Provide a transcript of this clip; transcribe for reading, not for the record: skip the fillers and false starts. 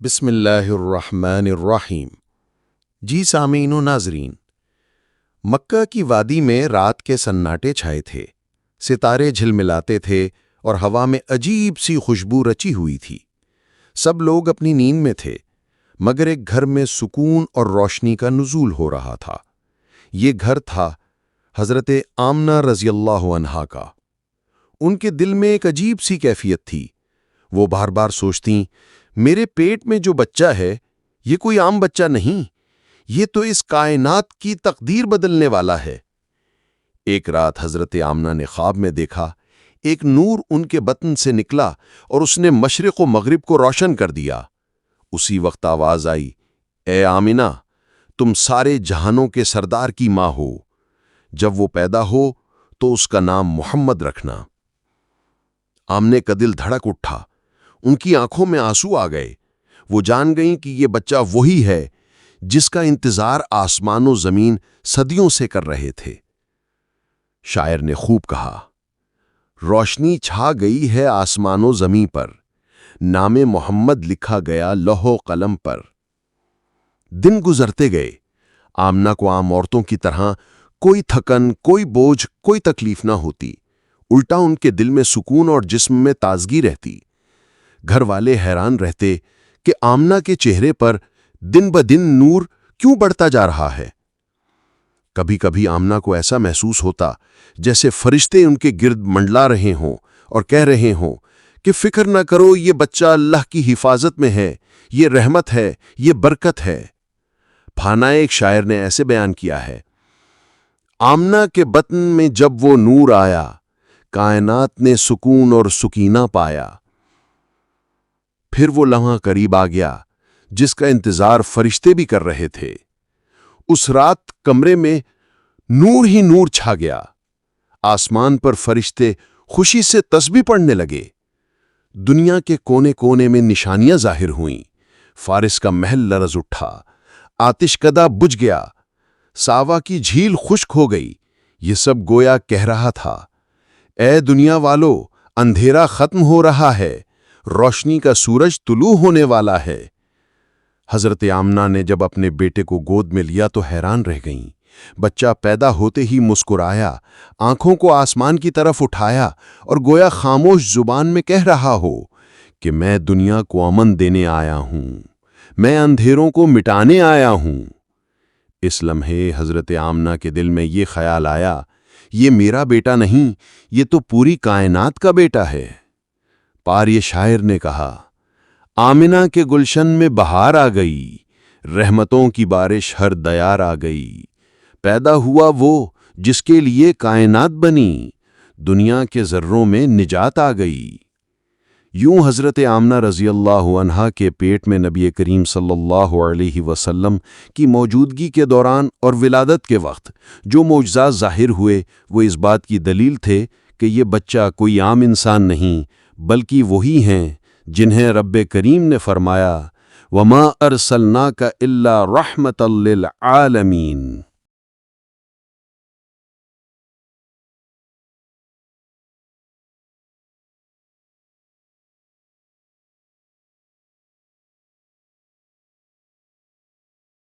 بسم اللہ الرحمن الرحیم۔ جی سامعین و ناظرین، مکہ کی وادی میں رات کے سناٹے چھائے تھے، ستارے جھلملاتے تھے اور ہوا میں عجیب سی خوشبو رچی ہوئی تھی۔ سب لوگ اپنی نیند میں تھے، مگر ایک گھر میں سکون اور روشنی کا نزول ہو رہا تھا۔ یہ گھر تھا حضرت آمنہ رضی اللہ عنہا کا۔ ان کے دل میں ایک عجیب سی کیفیت تھی۔ وہ بار بار سوچتیں، میرے پیٹ میں جو بچہ ہے یہ کوئی عام بچہ نہیں، یہ تو اس کائنات کی تقدیر بدلنے والا ہے۔ ایک رات حضرت آمنہ نے خواب میں دیکھا، ایک نور ان کے بطن سے نکلا اور اس نے مشرق و مغرب کو روشن کر دیا۔ اسی وقت آواز آئی، اے آمنہ، تم سارے جہانوں کے سردار کی ماں ہو۔ جب وہ پیدا ہو تو اس کا نام محمد رکھنا۔ آمنہ کا دل دھڑک اٹھا، ان کی آنکھوں میں آنسو آ گئے۔ وہ جان گئیں کہ یہ بچہ وہی ہے جس کا انتظار آسمان و زمین صدیوں سے کر رہے تھے۔ شاعر نے خوب کہا، روشنی چھا گئی ہے آسمان و زمین پر، نام محمد لکھا گیا لوح و قلم پر۔ دن گزرتے گئے، آمنہ کو عام عورتوں کی طرح کوئی تھکن، کوئی بوجھ، کوئی تکلیف نہ ہوتی، الٹا ان کے دل میں سکون اور جسم میں تازگی رہتی۔ گھر والے حیران رہتے کہ آمنہ کے چہرے پر دن بدن نور کیوں بڑھتا جا رہا ہے۔ کبھی کبھی آمنہ کو ایسا محسوس ہوتا جیسے فرشتے ان کے گرد منڈلا رہے ہوں اور کہہ رہے ہوں کہ فکر نہ کرو، یہ بچہ اللہ کی حفاظت میں ہے، یہ رحمت ہے، یہ برکت ہے۔ پھانائے ایک شاعر نے ایسے بیان کیا ہے، آمنہ کے بطن میں جب وہ نور آیا، کائنات نے سکون اور سکینہ پایا۔ پھر وہ لمحہ قریب آ گیا جس کا انتظار فرشتے بھی کر رہے تھے۔ اس رات کمرے میں نور ہی نور چھا گیا۔ آسمان پر فرشتے خوشی سے تسبیح پڑھنے لگے۔ دنیا کے کونے کونے میں نشانیاں ظاہر ہوئیں۔ فارس کا محل لرز اٹھا، آتش کدہ بجھ گیا، ساوا کی جھیل خشک ہو گئی۔ یہ سب گویا کہہ رہا تھا، اے دنیا والو، اندھیرا ختم ہو رہا ہے، روشنی کا سورج طلوع ہونے والا ہے۔ حضرت آمنہ نے جب اپنے بیٹے کو گود میں لیا تو حیران رہ گئیں۔ بچہ پیدا ہوتے ہی مسکرایا، آنکھوں کو آسمان کی طرف اٹھایا اور گویا خاموش زبان میں کہہ رہا ہو کہ میں دنیا کو امن دینے آیا ہوں، میں اندھیروں کو مٹانے آیا ہوں۔ اس لمحے حضرت آمنہ کے دل میں یہ خیال آیا، یہ میرا بیٹا نہیں، یہ تو پوری کائنات کا بیٹا ہے۔ پار یہ شاعر نے کہا، آمنہ کے گلشن میں بہار آ گئی، رحمتوں کی بارش ہر دیار آ گئی۔ پیدا ہوا وہ جس کے لیے کائنات بنی، دنیا کے ذروں میں نجات آ گئی۔ یوں حضرت آمنہ رضی اللہ عنہا کے پیٹ میں نبی کریم صلی اللہ علیہ وسلم کی موجودگی کے دوران اور ولادت کے وقت جو معجزات ظاہر ہوئے وہ اس بات کی دلیل تھے کہ یہ بچہ کوئی عام انسان نہیں بلکہ وہی ہیں جنہیں رب کریم نے فرمایا، وَمَا أَرْسَلْنَاكَ إِلَّا رَحْمَةً لِّلْعَالَمِينَ۔